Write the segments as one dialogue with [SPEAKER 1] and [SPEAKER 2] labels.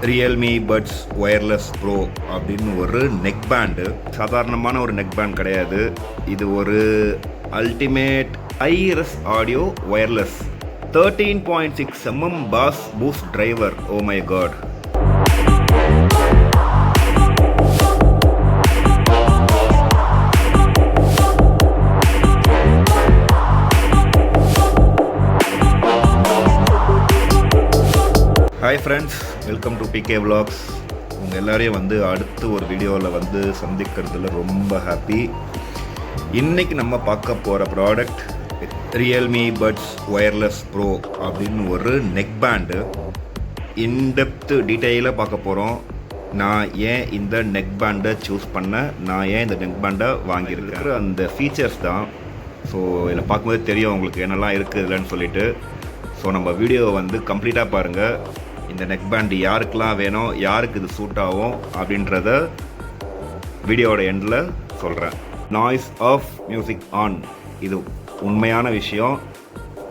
[SPEAKER 1] Realme Buds Wireless Pro அப்படின்னு ஒரு neck band. சாதாரணமான ஒரு நெக் பேண்ட் கிடையாது. இது ஒரு ultimate hi res audio wireless 13.6 mm bass boost driver. Oh my god. Hi friends, welcome to PK vlogs. உங்கள் எல்லோரையும் அடுத்து ஒரு வீடியோவில் சந்திக்கிறதுல ரொம்ப ஹாப்பி. இன்றைக்கி நம்ம பார்க்க போகிற product Realme Buds Wireless Pro அப்படின்னு ஒரு நெக் பேண்டு. இன்டெப்த்து டீட்டெயிலாக பார்க்க போகிறோம். நான் ஏன் இந்த நெக் பேண்டை சூஸ் பண்ணேன், நான் ஏன் இந்த நெக் பேண்டை வாங்கியிருக்கேன், அந்த ஃபீச்சர்ஸ் தான். ஸோ இதில் பார்க்கும்போது தெரியும் உங்களுக்கு என்னெல்லாம் இருக்குது இல்லைன்னு சொல்லிட்டு. ஸோ நம்ம வீடியோவை கம்ப்ளீட்டாக பாருங்கள். இந்த நெக் பேண்ட் யாருக்கெல்லாம் வேணும், யாருக்கு இது சூட் ஆகும் அப்படின்றத வீடியோவோட எண்டில் சொல்கிறேன். Noise off, music on. இது உண்மையான விஷயம்.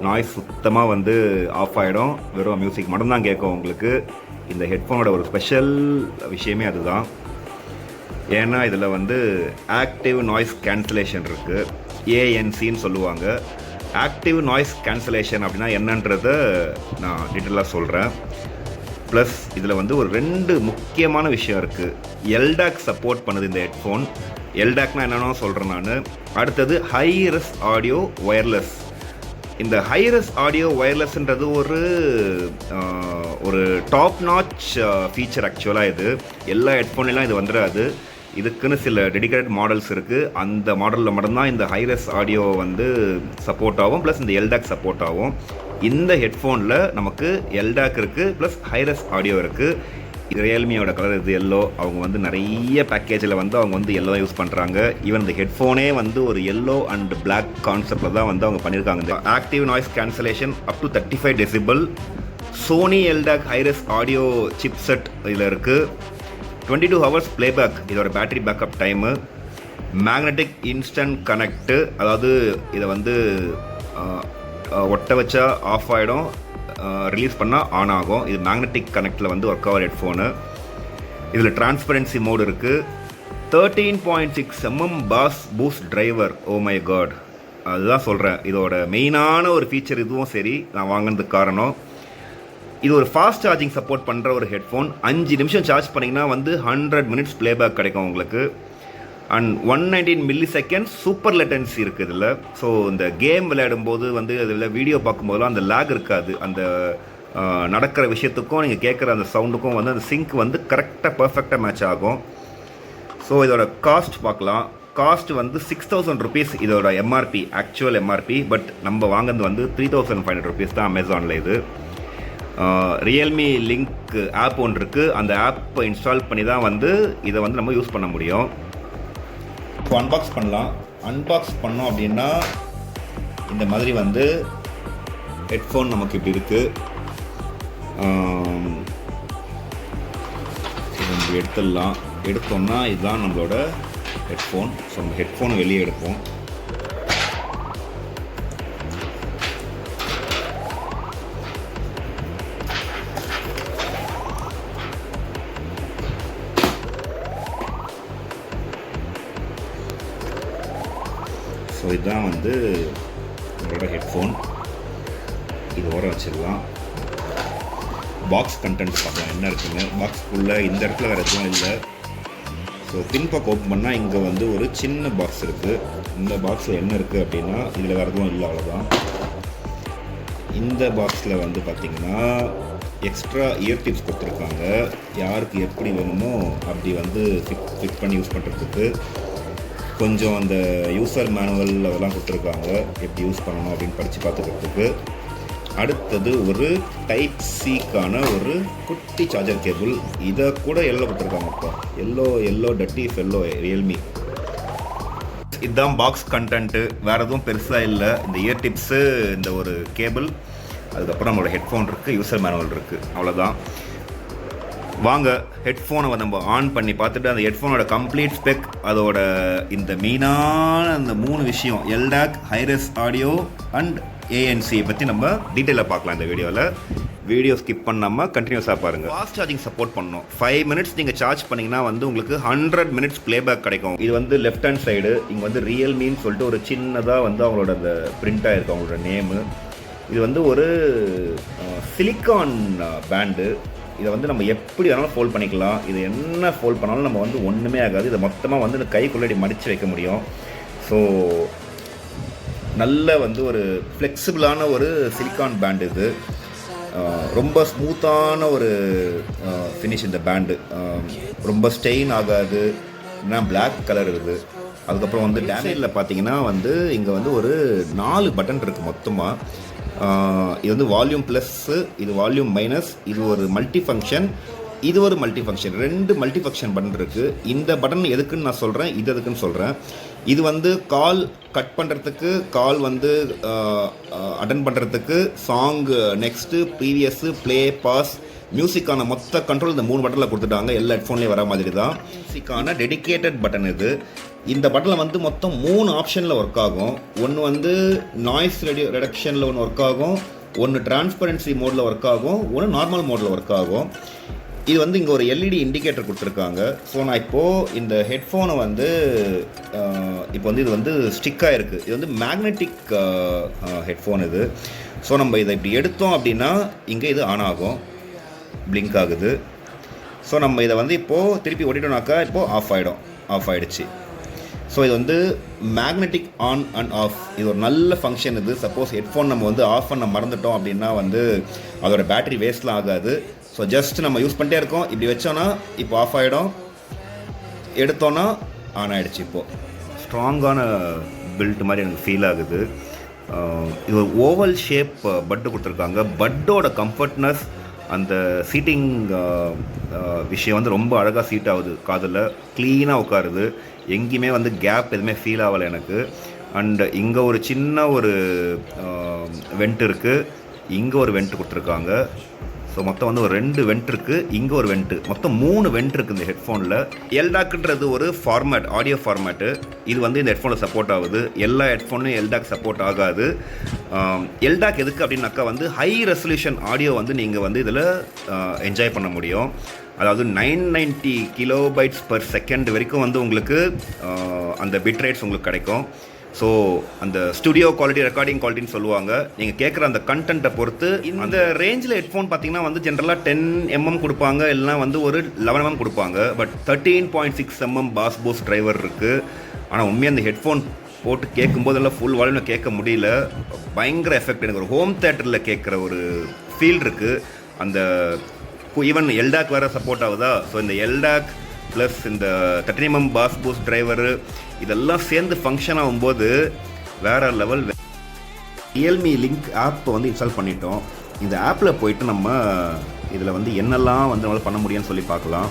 [SPEAKER 1] நாய்ஸ் சுத்தமாக ஆஃப் ஆகிடும். வெறும் மியூசிக் மட்டும்தான் கேட்கும் உங்களுக்கு. இந்த ஹெட்ஃபோனோட ஒரு ஸ்பெஷல் விஷயமே அதுதான். ஏன்னா இதில் ஆக்டிவ் நாய்ஸ் கேன்சலேஷன் இருக்குது, ஏஎன்சின்னு சொல்லுவாங்க. ஆக்டிவ் நாய்ஸ் கேன்சலேஷன் அப்படின்னா என்னன்றதை நான் டீட்டெயிலாக சொல்கிறேன். ப்ளஸ் இதில் ஒரு ரெண்டு முக்கியமான விஷயம் இருக்குது. எல்டாக் சப்போர்ட் பண்ணுது இந்த ஹெட்ஃபோன். எல்டாக்னா என்னென்னு சொல்கிறேன் நான். அடுத்தது ஹை-ரெஸ் ஆடியோ ஒயர்லெஸ். இந்த ஹை-ரெஸ் ஆடியோ ஒயர்லெஸ்ன்றது ஒரு டாப் நாச் ஃபீச்சர். ஆக்சுவலாக இது எல்லா ஹெட்ஃபோன்லாம் இது வந்துடாது. இதுக்குன்னு சில டெடிகேட்டட் மாடல்ஸ் இருக்குது. அந்த மாடலில் மட்டும்தான் இந்த ஹை-ரெஸ் ஆடியோ சப்போர்ட் ஆகும், ப்ளஸ் இந்த எல்டாக் சப்போர்ட் ஆகும். இந்த ஹெட்ஃபோனில் நமக்கு எல்டாக் இருக்குது, ப்ளஸ் ஹை-ரெஸ் ஆடியோ இருக்குது. இது ரியல்மியோட கலர் இது எல்லோ. அவங்க நிறைய பேக்கேஜில் அவங்க எல்லோ யூஸ் பண்ணுறாங்க. ஈவன் இந்த ஹெட்ஃபோனே ஒரு எல்லோ அண்ட் பிளாக் கான்செப்டில் தான் அவங்க பண்ணியிருக்காங்க. இந்த active noise cancellation up to 35 decibel. Sony LDAC hi res audio chip set இதில் இருக்குது. 22 ஹவர்ஸ் ப்ளேபேக் இதோட battery backup time. Magnetic instant connect, அதாவது இதை ஒட்ட வச்சா ஆஃப் ஆகிடும், ரிலீஸ் பண்ணால் ஆன் ஆகும். இது மேக்னெட்டிக் கனெக்டில் ஒர்க் ஆகிற ஹெட்ஃபோனு. இதில் டிரான்ஸ்பரன்சி மோடு இருக்குது. 13.6 mm bass boost driver. Oh my god, அதுதான் சொல்கிறேன். இதோட மெயினான ஒரு ஃபீச்சர் இதுவும் சரி, நான் வாங்கினதுக்கு காரணம். இது ஒரு ஃபாஸ்ட் சார்ஜிங் சப்போர்ட் பண்ணுற ஒரு ஹெட்ஃபோன். 5 நிமிஷம் சார்ஜ் பண்ணிங்கன்னா 100 மினிட்ஸ் ப்ளேபேக் கிடைக்கும் உங்களுக்கு. And 119 milli seconds super latency இருக்குது இதில். ஸோ இந்த கேம் விளையாடும்போது அதில் வீடியோ பார்க்கும்போதெல்லாம் அந்த லேக் இருக்காது. அந்த நடக்கிற விஷயத்துக்கும் நீங்கள் கேட்குற அந்த சவுண்டுக்கும் அந்த சிங்க் கரெக்டாக பர்ஃபெக்டாக மேட்ச் ஆகும். ஸோ இதோட காஸ்ட் பார்க்கலாம். காஸ்ட் 6,000 ருபீஸ் இதோட எம்ஆர்பி, ஆக்சுவல் எம்ஆர்பி. பட் நம்ம வாங்கினது 3,500 ருபீஸ் தான் அமேசானில். இது ரியல்மி லிங்க் ஆப் ஒன்று இருக்குது. அந்த ஆப்பை இன்ஸ்டால் பண்ணி தான் இதை நம்ம யூஸ் பண்ண முடியும். இப்போ அன்பாக்ஸ் பண்ணலாம். அன்பாக்ஸ் பண்ணோம் அப்படின்னா இந்த மாதிரி ஹெட்ஃபோன் நமக்கு இப்படி இருக்குது. இது நம்ம எடுத்துடலாம். எடுத்தோம்னா இதுதான் நம்மளோட ஹெட்ஃபோன். ஸோ நம்ம ஹெட்ஃபோனை வெளியே எடுப்போம். ஸோ இதுதான் நம்மளோட ஹெட்ஃபோன். இது ஓரம் வச்சிடலாம். பாக்ஸ் கண்டென்ட்ஸ் பார்க்கலாம் என்ன இருக்குன்னு. பாக்ஸ்க்குள்ளே இந்த இடத்துல வேறு எதுவும் இல்லை. ஸோ பின்பக்கம் ஓப்பன் பண்ணால் இங்கே ஒரு சின்ன பாக்ஸ் இருக்குது. இந்த பாக்ஸில் என்ன இருக்குது அப்படின்னா இதில் வேறு எதுவும் இல்லை, அவ்வளோதான். இந்த பாக்ஸில் பார்த்திங்கன்னா எக்ஸ்ட்ரா இயர் டிப்ஸ் கொடுத்துருக்காங்க. யாருக்கு எப்படி வேணுமோ அப்படி ஃபிட் பண்ணி யூஸ் பண்ணுறதுக்கு. கொஞ்சம் அந்த யூசர் மேனுவல் அதெல்லாம் கொடுத்துருக்காங்க, எப்படி யூஸ் பண்ணணும் அப்படின்னு படித்து பார்த்துக்கிறதுக்கு. அடுத்தது ஒரு டைப் சிக்கான ஒரு குட்டி சார்ஜர் கேபிள். இதை கூட எல்லோ கொடுத்துருக்காங்கப்பா. Yellow டட்டி yellow Realme. இதுதான் பாக்ஸ் கண்டென்ட்டு. வேறு எதுவும் பெருசாக இல்லை. இந்த இயர் டிப்ஸு, இந்த ஒரு கேபிள், அதுக்கப்புறம் நம்மளோட ஹெட்ஃபோன் இருக்குது, யூசர் மேனுவல் இருக்குது, அவ்வளோதான். வாங்க ஹெட்ஃபோனை நம்ம ஆன் பண்ணி பார்த்துட்டு அந்த ஹெட்ஃபோனோட கம்ப்ளீட் ஸ்பெக், அதோட இந்த மெயினான அந்த 3 விஷயம், எல்டாக், ஹை-ரெஸ் ஆடியோ அண்ட் ஏஎன்சி பற்றி நம்ம டீட்டெயிலாக பார்க்கலாம் இந்த வீடியோவில். வீடியோ ஸ்கிப் பண்ணாமல் கண்டினியூஸாக பாருங்கள். ஃபாஸ்ட் சார்ஜிங் சப்போர்ட் பண்ணணும். 5 மினிட்ஸ் நீங்கள் சார்ஜ் பண்ணிங்கன்னா வந்து உங்களுக்கு 100 மினிட்ஸ் ப்ளேபேக் கிடைக்கும். இது வந்து லெஃப்ட் ஹேண்ட் சைடு இங்கே வந்து ரியல்மின்னு சொல்லிட்டு ஒரு சின்னதாக வந்து அவங்களோட அந்த பிரிண்ட்டாக இருக்கும் அவங்களோட நேமு. இது வந்து ஒரு சிலிக்கான் பேண்டு. இதை வந்து நம்ம எப்படி வேணாலும் ஃபோல்ட் பண்ணிக்கலாம். இது என்ன ஃபோல்ட் பண்ணாலும் நம்ம வந்து ஒன்றுமே ஆகாது. இதை மொத்தமாக வந்து இந்த கைக்குள்ளே மடித்து வைக்க முடியும். ஸோ நல்ல வந்து ஒரு ஃப்ளெக்சிபிளான ஒரு சிலிக்கான் பேண்டு இது. ரொம்ப ஸ்மூத்தான ஒரு ஃபினிஷ் இந்த பேண்டு. ரொம்ப ஸ்டெயின் ஆகாது. ஏன்னா பிளாக் கலர் இருக்குது. அதுக்கப்புறம் வந்து டேமேஜில் பார்த்தீங்கன்னா வந்து இங்கே வந்து ஒரு 4 பட்டன் இருக்குது மொத்தமாக. இது வந்து வால்யூம் ப்ளஸ்ஸு, இது வால்யூம் மைனஸ், இது ஒரு மல்டி ஃபங்க்ஷன், இது ஒரு multi function. 2 multi function button இருக்குது. இந்த பட்டன் எதுக்குன்னு நான் சொல்கிறேன், இது எதுக்குன்னு சொல்கிறேன். இது வந்து கால் கட் பண்ணுறதுக்கு, கால் வந்து அட்டன் பண்ணுறதுக்கு, song next, previous, play, pause, மியூசிக்கான மொத்த கண்ட்ரோல் இந்த 3 பட்டனில் கொடுத்துட்டாங்க. எல்லா ஹெட்ஃபோன்லேயும் வர மாதிரி தான். மியூசிக்கான டெடிக்கேட்டட் பட்டன் இது. இந்த பட்டனில் வந்து மொத்தம் 3 ஆப்ஷனில் ஒர்க் ஆகும். ஒன்று வந்து நாய்ஸ் ரெடக்ஷனில் ஒன்று ஒர்க் ஆகும், ஒன்று டிரான்ஸ்பரன்சி மோடில் ஒர்க் ஆகும், ஒன்று நார்மல் மோடில் ஒர்க் ஆகும். இது வந்து இங்கே ஒரு எல்இடி இண்டிகேட்டர் கொடுத்துருக்காங்க. ஸோ நான் இப்போது இந்த ஹெட்ஃபோனை வந்து இப்போ வந்து இது வந்து ஸ்டிக்காக இருக்குது. இது வந்து மேக்னெட்டிக் ஹெட்ஃபோன் இது. ஸோ நம்ம இதை இப்படி எடுத்தோம் அப்படின்னா இங்கே இது ஆன் ஆகும், பிளிங்க் ஆகுது. ஸோ நம்ம இதை வந்து இப்போது திருப்பி ஓட்டிட்டோம்னாக்கா இப்போது ஆஃப் ஆகிடுச்சு. ஸோ இது வந்து மேக்னெட்டிக் ஆன் அண்ட் ஆஃப். இது ஒரு நல்ல ஃபங்க்ஷன் இது. சப்போஸ் ஹெட்ஃபோன் நம்ம வந்து ஆஃப் பண்ண மறந்துட்டோம் அப்படின்னா வந்து அதோட பேட்டரி வேஸ்ட்லாம் ஆகாது. ஸோ ஜஸ்ட் நம்ம யூஸ் பண்ணிட்டே இருக்கோம். இப்படி வச்சோன்னா இப்போ ஆஃப் ஆகிடும், எடுத்தோன்னா ஆன் ஆகிடுச்சு. இப்போது ஸ்ட்ராங்கான பில்ட் மாதிரி எனக்கு ஃபீல் ஆகுது. இது ஒரு ஓவல் ஷேப் பட்டு கொடுத்துருக்காங்க. பட்டோட கம்ஃபர்ட்னஸ், அந்த சீட்டிங் விஷயம் வந்து ரொம்ப அழகாக சீட் ஆகுது. காதில் க்ளீனாக உட்காருது. எங்கேயுமே வந்து கேப் எதுவுமே ஃபீல் ஆகலை எனக்கு. அண்ட் இங்கே ஒரு சின்ன ஒரு வெண்ட் இருக்குது, இங்கே ஒரு வெண்ட் கொடுத்துருக்காங்க. ஸோ மொத்தம் வந்து ஒரு 2 வெண்ட் இருக்குது, இங்கே ஒரு வெண்ட்டு, மொத்தம் 3 வெண்ட் இருக்குது இந்த ஹெட்ஃபோனில். எல்டாக்ன்றது ஒரு ஃபார்மேட், ஆடியோ ஃபார்மேட்டு. இது வந்து இந்த ஹெட்ஃபோனில் சப்போர்ட் ஆகுது. எல்லா ஹெட்ஃபோனும் எல்டாக் சப்போர்ட் ஆகாது. எல்டாக் எதுக்கு அப்படின்னாக்கா வந்து ஹை ரெசல்யூஷன் ஆடியோ வந்து நீங்கள் வந்து இதில் என்ஜாய் பண்ண முடியும். அதாவது 990 kbps வரைக்கும் வந்து உங்களுக்கு அந்த பிட் ரேட்ஸ் உங்களுக்கு கிடைக்கும். ஸோ அந்த ஸ்டுடியோ குவாலிட்டி, ரெக்கார்டிங் குவாலிட்டின்னு சொல்லுவாங்க. நீங்கள் கேட்குற அந்த கண்டென்ட்டை பொறுத்து இந்த ரேஞ்சில் ஹெட்ஃபோன் பார்த்தீங்கன்னா வந்து ஜென்ரலாக 10 mm கொடுப்பாங்க, இல்லைனா வந்து ஒரு 11 mm கொடுப்பாங்க. But 13.6 mm bass boost driver இருக்குது. ஆனால் உண்மையாக அந்த ஹெட்ஃபோன் போட்டு கேட்கும்போதெல்லாம் ஃபுல் வால்யூமில் கேட்க முடியல. பயங்கர எஃபெக்ட். எனக்கு ஒரு ஹோம் தேட்டரில் கேட்குற ஒரு ஃபீல் இருக்குது. அந்த ஈவன் எல்டாக் வேறு சப்போர்ட் ஆகுதா. ஸோ இந்த எல்டாக் ப்ளஸ் இந்த 13 mm பாஸ் பூஸ்ட் டிரைவரு இதெல்லாம் சேர்ந்து ஃபங்க்ஷன் ஆகும்போது வேறு லெவல். ரியல்மி லிங்க் ஆப்பை வந்து இன்ஸ்டால் பண்ணிட்டோம். இந்த ஆப்பில் போயிட்டு நம்ம இதில் வந்து என்னெல்லாம் வந்து நம்மளால் பண்ண முடியும்னு சொல்லி பார்க்கலாம்.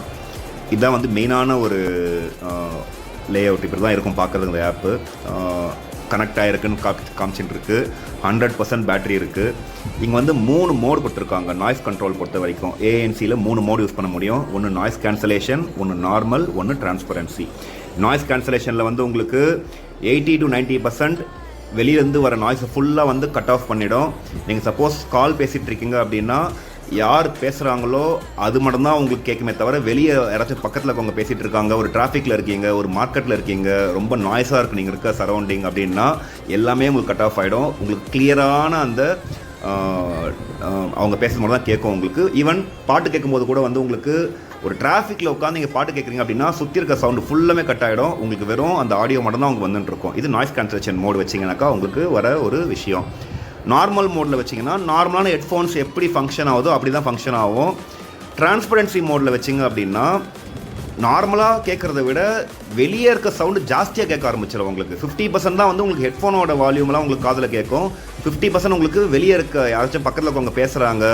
[SPEAKER 1] இதுதான் வந்து மெயினான ஒரு லே அவுட். இப்படி தான் இருக்கும் பார்க்குறது. இந்த ஆப்பு கனெக்ட் ஆகிருக்குன்னு காமிச்சிட்டு இருக்குது. 100% பேட்டரி இருக்குது. இங்கே வந்து 3 மோடு கொடுத்துருக்காங்க. நாய்ஸ் கண்ட்ரோல் பொறுத்த வரைக்கும் ஏஎன்சியில் 3 மோடு யூஸ் பண்ண முடியும். ஒன்று நாய்ஸ் கேன்சலேஷன், ஒன்று நார்மல், ஒன்று டிரான்ஸ்பரன்சி. நாய்ஸ் கேன்சலேஷனில் வந்து உங்களுக்கு 80 to 90% வெளியிலேருந்து வர நாய்ஸை ஃபுல்லாக வந்து கட் ஆஃப் பண்ணிவிடும். நீங்கள் சப்போஸ் கால் பேசிகிட்டு இருக்கீங்க அப்படின்னா யார் பேசுகிறாங்களோ அது மட்டும்தான் உங்களுக்கு கேட்குமே தவிர வெளியே யாராச்சும் பக்கத்தில் இருக்கவங்க பேசிகிட்டு இருக்காங்க, ஒரு டிராஃபிக்கில் இருக்கீங்க, ஒரு மார்க்கெட்டில் இருக்கீங்க, ரொம்ப நாய்ஸாக இருக்குது நீங்கள் இருக்க சரௌண்டிங் அப்படின்னா எல்லாமே உங்களுக்கு கட் ஆஃப் ஆகிடும். உங்களுக்கு கிளியரான அந்த அவங்க பேசுகிற மாதிரி தான் கேட்கும் உங்களுக்கு. ஈவன் பாட்டு கேட்கும்போது கூட வந்து உங்களுக்கு ஒரு டிராஃபிக்கில் உட்காந்து நீங்கள் பாட்டு கேட்குறீங்க அப்படின்னா சுற்றி இருக்க சவுண்டு ஃபுல்லாமே கட் ஆகிடும். உங்களுக்கு வெறும் அந்த ஆடியோ மட்டும் தான் உங்களுக்கு வந்துட்டுருக்கும். இது நாய்ஸ் கேன்சலேஷன் மோடு வச்சிங்கனாக்கா உங்களுக்கு வர ஒரு விஷயம். நார்மல் மோடில் வச்சிங்கன்னா நார்மலான ஹெட்ஃபோன்ஸ் எப்படி ஃபங்க்ஷன் ஆகுதோ அப்படி தான் ஃபங்க்ஷன் ஆகும். டிரான்ஸ்பரன்சி மோடில் வச்சிங்க அப்படின்னா நார்மலாக கேட்குறத விட வெளியே இருக்க சவுண்டு ஜாஸ்தியாக கேட்க ஆரம்பிச்சிடும். உங்களுக்கு 50% தான் வந்து உங்களுக்கு ஹெட்ஃபோனோட வால்யூம்லாம் உங்களுக்கு காதில் கேட்கும். 50% உங்களுக்கு வெளியே இருக்க யாராச்சும் பக்கத்தில் இருக்கவங்க பேசுகிறாங்க,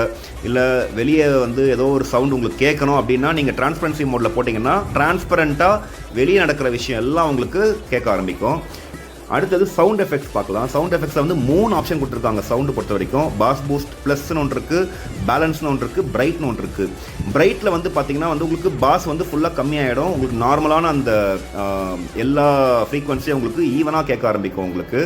[SPEAKER 1] இல்லை வெளியே வந்து ஏதோ ஒரு சவுண்டு உங்களுக்கு கேட்கணும் அப்படின்னா நீங்கள் டிரான்ஸ்பரன்சி மோடில் போட்டிங்கன்னா டிரான்ஸ்பரண்ட்டாக வெளியே நடக்கிற விஷயம் எல்லாம் உங்களுக்கு கேட்க ஆரம்பிக்கும். அடுத்தது சவுண்ட் எஃபெக்ட்ஸ் பார்க்கலாம். சவுண்ட் எஃபெக்ட்ஸில் வந்து 3 ஆப்ஷன் கொடுத்துருக்காங்க சவுண்டு பொறுத்த வரைக்கும். பாஸ் பூஸ்ட் ப்ளஸ்னு ஒன்று இருக்குது, பேலன்ஸ்னு ஒன்று இருக்குது, பிரைட்னு ஒன்று இருக்குது. பிரைட்டில் வந்து பார்த்திங்கன்னா வந்து உங்களுக்கு பாஸ் வந்து ஃபுல்லாக கம்மியாகிடும். உங்களுக்கு நார்மலான அந்த எல்லா ஃப்ரீக்வன்சியும் உங்களுக்கு ஈவனாக கேட்க ஆரம்பிக்கும் உங்களுக்கு.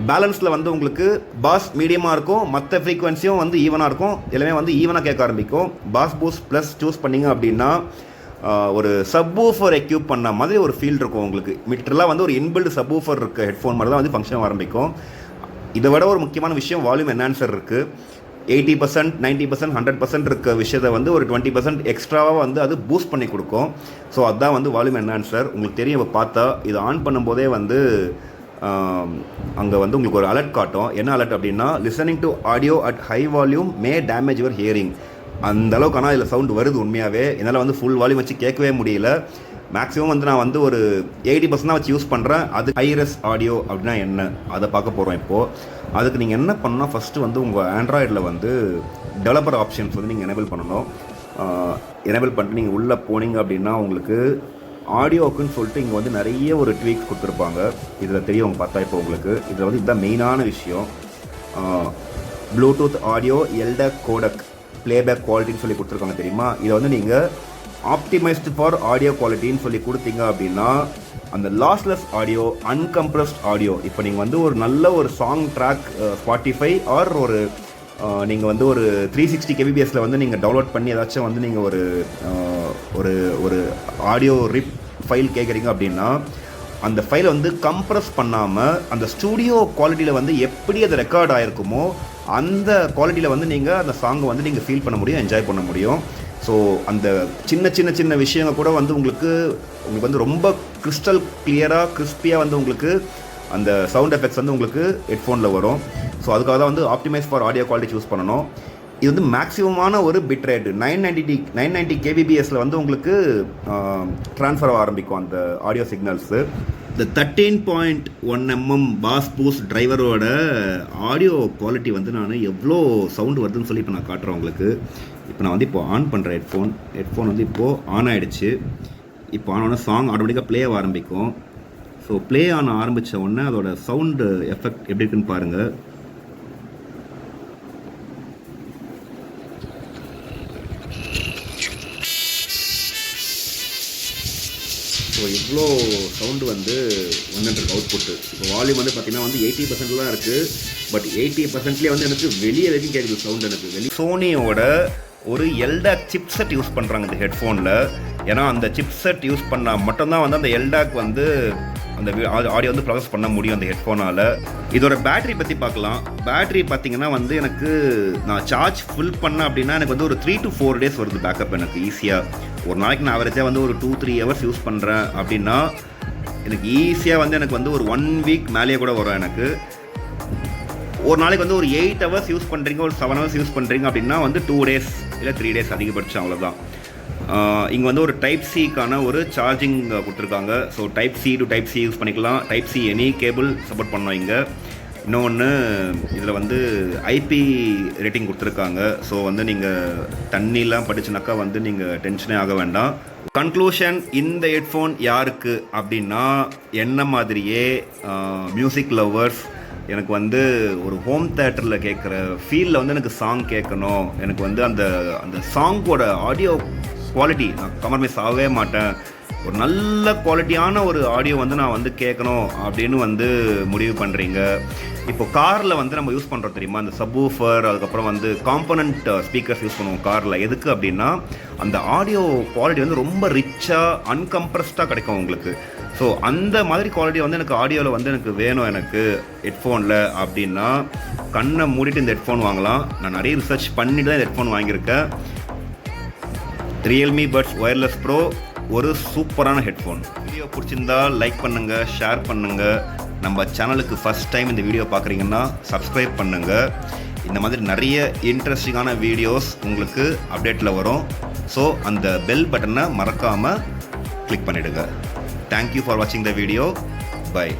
[SPEAKER 1] பேலன்ஸில் வந்து உங்களுக்கு பாஸ் மீடியமாக இருக்கும், மற்ற ஃப்ரீக்வன்சியும் வந்து ஈவனாக இருக்கும், எல்லாமே வந்து ஈவனாக கேட்க ஆரம்பிக்கும். பாஸ் பூஸ்ட் ப்ளஸ் சூஸ் பண்ணிங்க அப்படின்னா ஒரு சப்வூஃபர் எக்யூப் பண்ண மாதிரி ஒரு ஃபீல் இருக்கும் உங்களுக்கு. மீட்டர்லாம் வந்து ஒரு இன்பில்டு சப்வூஃபர் இருக்க ஹெட்ஃபோன் மாதிரி தான் வந்து ஃபங்க்ஷன் ஆரம்பிக்கும். இதை விட ஒரு முக்கியமான விஷயம் வால்யூம் என்ஹான்சர் இருக்குது. 80%, 90%, 100% இருக்க விஷயத்தை வந்து ஒரு 20% எக்ஸ்ட்ராவாக வந்து அது பூஸ்ட் பண்ணி கொடுக்கும். ஸோ அதுதான் வந்து வால்யூம் என்ஹான்சர். உங்களுக்கு தெரியும், இப்போ பார்த்தா இது ஆன் பண்ணும்போதே வந்து அங்கே வந்து உங்களுக்கு ஒரு அலர்ட் காட்டும். என்ன அலர்ட் அப்படின்னா, listening to audio at high volume May damage your hearing. அந்த அளவுக்கு ஆனால் இதில் சவுண்டு வருது. உண்மையாகவே என்னால் வந்து ஃபுல் வால்யூம் வச்சு கேட்கவே முடியல. மேக்ஸிமம் வந்து நான் வந்து ஒரு 80% தான் வச்சு யூஸ் பண்ணுறேன். அது ஹைரஸ் ஆடியோ அப்படின்னா என்ன, அதை பார்க்க போகிறோம் இப்போது. அதுக்கு நீங்கள் என்ன பண்ணால், ஃபஸ்ட்டு வந்து உங்கள் ஆண்ட்ராய்டில் வந்து டெவலப்பர் ஆப்ஷன்ஸ் வந்து நீங்கள் எனேபிள் பண்ணணும். எனேபிள் பண்ணிட்டு நீங்கள் உள்ளே போனீங்க அப்படின்னா உங்களுக்கு ஆடியோக்குன்னு சொல்லிட்டு இங்கே வந்து நிறைய ஒரு ட்வீக்ஸ் கொடுத்துருப்பாங்க. இதில் தெரியவங்க பார்த்தா இப்போ உங்களுக்கு இதில் வந்து இதுதான் மெயினான விஷயம். ப்ளூடூத் ஆடியோ எல்டக் கோடக் ப்ளேபேக் குவாலிட்டின்னு சொல்லி கொடுத்துருக்காங்க தெரியுமா. இதை வந்து நீங்கள் ஆப்டிமைஸ்டு ஃபார் ஆடியோ குவாலிட்டின்னு சொல்லி கொடுத்தீங்க அப்படின்னா அந்த லாஸ்லெஸ் ஆடியோ, அன்கம்ப்ரஸ்ட் ஆடியோ, இப்போ நீங்கள் வந்து ஒரு நல்ல ஒரு சாங் ட்ராக் ஸ்பாட்டிஃபை ஆர் ஒரு நீங்கள் வந்து ஒரு 360 kbps வந்து நீங்கள் டவுன்லோட் பண்ணி ஏதாச்சும் வந்து நீங்கள் ஒரு ஒரு ஒரு ஆடியோ ரிப் ஃபைல் கேட்குறீங்க அப்படின்னா அந்த ஃபைலை வந்து கம்ப்ரஸ் பண்ணாமல் அந்த ஸ்டூடியோ குவாலிட்டியில் வந்து எப்படி அது ரெக்கார்ட் ஆகிருக்குமோ அந்த குவாலிட்டியில் வந்து நீங்கள் அந்த சாங்கை வந்து நீங்கள் ஃபீல் பண்ண முடியும், என்ஜாய் பண்ண முடியும். ஸோ அந்த சின்ன விஷயங்கள் கூட வந்து உங்களுக்கு வந்து ரொம்ப கிறிஸ்டல் கிளியராக கிறிஸ்பியாக வந்து உங்களுக்கு அந்த சவுண்ட் எஃபெக்ட்ஸ் வந்து உங்களுக்கு ஹெட்ஃபோனில் வரும். ஸோ அதுக்காக தான் வந்து optimise for audio quality choose பண்ணணும். இது வந்து மேக்ஸிமமான ஒரு பிட் ரேட் 990 kbps வந்து உங்களுக்கு ட்ரான்ஸ்ஃபர் ஆரம்பிக்கும் அந்த ஆடியோ சிக்னல்ஸு. இந்த 13.1 mm பாஸ் பூஸ்ட் டிரைவரோட ஆடியோ குவாலிட்டி வந்து நான் எவ்வளோ சவுண்டு வருதுன்னு சொல்லி இப்போ நான் காட்டுறேன் உங்களுக்கு. இப்போ நான் வந்து இப்போ ஆன் பண்ணுறேன் ஹெட்ஃபோன் வந்து இப்போது ஆன் ஆகிடுச்சு. இப்போ ஆன் ஆனால் சாங் ஆட்டோமேட்டிக்காக ப்ளே ஆக ஆரம்பிக்கும். ஸோ ப்ளே ஆன ஆரம்பித்த உடனே அதோட சவுண்டு எஃபெக்ட் எப்படி இருக்குன்னு பாருங்கள். ஸோ இவ்வளோ சவுண்டு வந்து வந்துட்டுருக்கு அவுட்புட்டு. இப்போ வால்யூம் வந்து பார்த்திங்கன்னா வந்து 80% தான் இருக்குது. பட் 80%லேயே வந்து எனக்கு வெளியே வரைக்கும் கேட்குது சவுண்ட். எனக்கு சோனியோட ஒரு எல்டாக் சிப்செட் யூஸ் பண்ணுறாங்க இந்த ஹெட்ஃபோனில். ஏன்னா அந்த சிப்செட் யூஸ் பண்ணால் மட்டும்தான் வந்து அந்த எல்டாக் வந்து அந்த ஆடியோ வந்து ப்ராசஸ் பண்ண முடியும் அந்த ஹெட்ஃபோனால். இதோட பேட்டரி பற்றி பார்க்கலாம். பேட்டரி பார்த்திங்கன்னா வந்து எனக்கு நான் சார்ஜ் ஃபுல் பண்ணேன் அப்படின்னா எனக்கு வந்து ஒரு 3 to 4 days வருது பேக்கப் எனக்கு ஈஸியாக. ஒரு நாளைக்கு நான் ஆவரேஜாக வந்து ஒரு 2-3 hours யூஸ் பண்ணுறேன் அப்படின்னா எனக்கு ஈஸியாக வந்து எனக்கு வந்து ஒரு 1 week மேலேயே கூட வரும் எனக்கு. ஒரு நாளைக்கு வந்து ஒரு 8 hours யூஸ் பண்ணுறீங்க, ஒரு 7 hours யூஸ் பண்ணுறீங்க அப்படின்னா வந்து 2 days இல்லை 3 days அதிகபட்சம், அவ்வளோதான். இங்கே வந்து ஒரு டைப் சிக்கான ஒரு சார்ஜிங் கொடுத்துருக்காங்க. So type C to type C use பண்ணிக்கலாம். Type C any cable support பண்ணோம் இங்கே. இன்னொன்று இதில் வந்து ஐபி ரேட்டிங் கொடுத்துருக்காங்க. ஸோ வந்து நீங்கள் தண்ணிலாம் படிச்சுனாக்கா வந்து நீங்கள் டென்ஷனே ஆக வேண்டாம். கன்க்ளூஷன், இந்த ஹெட்ஃபோன் யாருக்கு அப்படின்னா என்ன மாதிரியே மியூசிக் லவ்வர்ஸ். எனக்கு வந்து ஒரு ஹோம் தேட்டரில் கேட்குற ஃபீலில் வந்து எனக்கு சாங் கேட்கணும். எனக்கு வந்து அந்த அந்த சாங்கோட ஆடியோ குவாலிட்டி நான் காம்ப்ரமைஸ் ஆகவே மாட்டேன். ஒரு நல்ல குவாலிட்டியான ஒரு ஆடியோ வந்து நான் வந்து கேட்கணும் அப்படின்னு வந்து முடிவு பண்ணுறீங்க. இப்போ காரில் வந்து நம்ம யூஸ் பண்ணுறோம் தெரியுமா, அந்த சப்வூஃபர், அதுக்கப்புறம் வந்து காம்பனண்ட் ஸ்பீக்கர்ஸ் யூஸ் பண்ணுவோம் காரில். எதுக்கு அப்படின்னா அந்த ஆடியோ குவாலிட்டி வந்து ரொம்ப ரிச்சாக அன்கம்ப்ரஸ்டாக கிடைக்கும் உங்களுக்கு. ஸோ அந்த மாதிரி குவாலிட்டி வந்து எனக்கு ஆடியோவில் வந்து எனக்கு வேணும் எனக்கு ஹெட்ஃபோனில் அப்படின்னா கண்ணை மூடிட்டு இந்த ஹெட்ஃபோன் வாங்கலாம். நான் நிறைய ரிசர்ச் பண்ணிட்டு தான் இந்த ஹெட்ஃபோன் வாங்கியிருக்கேன். Realme Buds Wireless Pro ஒரு சூப்பரான ஹெட்ஃபோன். வீடியோ பிடிச்சிருந்தா லைக் பண்ணுங்கள், ஷேர் பண்ணுங்கள். நம்ம சேனலுக்கு ஃபஸ்ட் டைம் இந்த வீடியோ பார்க்குறீங்கன்னா சப்ஸ்கிரைப் பண்ணுங்கள். இந்த மாதிரி நிறைய இன்ட்ரெஸ்டிங்கான வீடியோஸ் உங்களுக்கு அப்டேட்டில் வரும். ஸோ அந்த பெல் பட்டனை மறக்காமல் கிளிக் பண்ணிவிடுங்க. Thank you for watching the video. Bye.